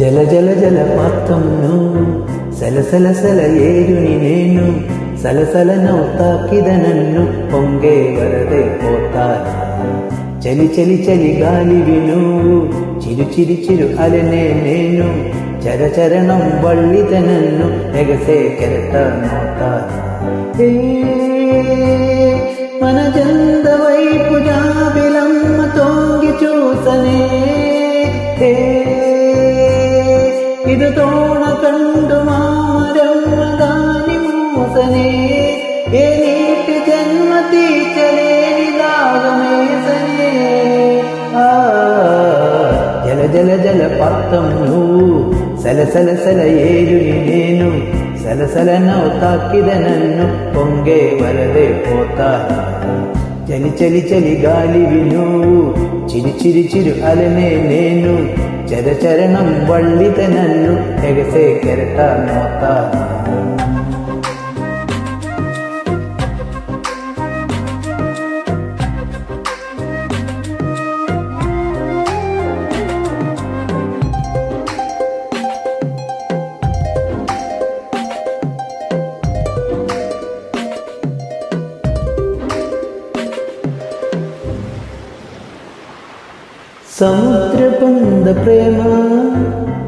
జల జల జలపాతంను సలసల సల ఏరుని నేను సలసల నౌతాకిద నన్ను పొంగే వరదే పోతాను చలి చలి చలి గాలివి నువ్వు చిరు చిరు చిరు అలనే నేను చరచరణం వళ్ళిత నన్ను ఎగసే కెరట నోతాను మన జంద వైపు జాబిలమ్మ తోంగి చూసనే ಇದು ತೋಣ ಕಂಡು ಮಾಮರಮ್ಮ ದಾನಿ ಮೂಸನೆ ಏ ನೀತಿ ಜನ್ಮ ತೀಚಲೇನಿದಾಗ ಮೇಸನೆ ಜಲ ಜಲ ಜಲಪಾతం నువ్వు సలసల సల ఏరుని నేను సలసల నౌతాకిద నన్ను పొంగే వరదే పోతాను చలి చలి చలి గాలివి నువ్వు చిరి చిరి చిరు అలనే నేను చరచరణం వళ్ళిత నన్ను ఎగసే కెరట నోతాను సముద్ర పొంద ప్రేమ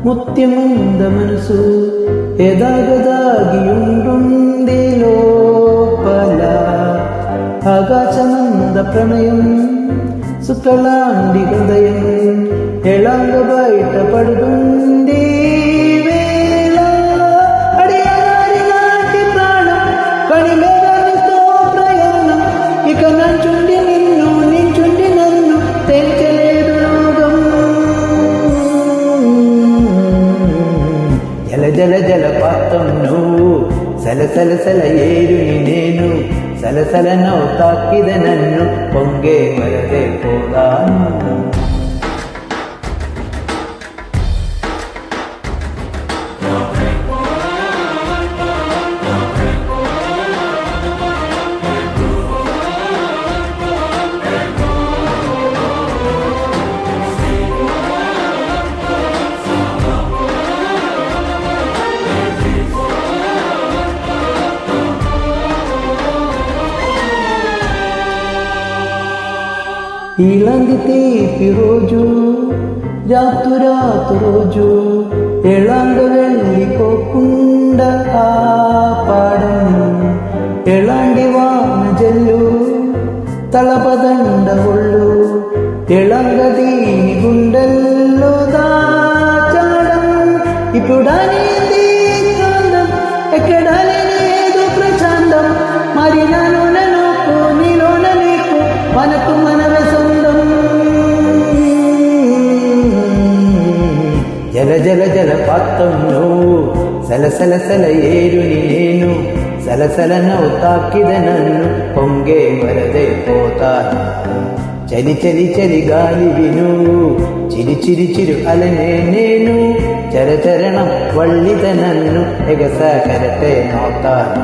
ముత్యముంద మనసు ఎదాగదాగియుండుంది లోపల ఆకాశమంద ప్రణయం సుకలాండి హృదయం ఎళంగ బయట పడుతుంది వేళ అడియారి నాటి ప్రాణం కణిమేఘానితో ప్రయాణం ఇక నంచుండి నిన్ను నించుండి నన్ను తెంచలేదు జల జల జలపాతం నువ్వు సలసల సల ఏరుని నేను సలసల నౌతాకిద నన్ను పొంగే వరదే పోదాను ఇలాంటి తీపి రోజు రాతు రాతు రోజు ఎలాంగ వెళ్ళిపోకుండా ఆపాడం ఎలాంటి వాన జల్లు తలపదండ ఒళ్ళు ఎలాంగ దీని గుండెల్లో దాచాడం ఇప్పుడనేది కాండం ఎక్కడ లేదు ప్రశాంతం మరి నన్ను నన్ను నీలోన నీకు మనకు మనవే జల జల జలపాతం నువ్వు సలసల సల ఏరుని నేను సలసల నౌతాకిద నన్ను పొంగే వరదే పోతాను చలి చలి చలి గాలివి నువ్వు చిరి చిరి చిరు అలనే నేను చరచరణం వళ్ళిత నన్ను ఎగస కరటే నౌతాను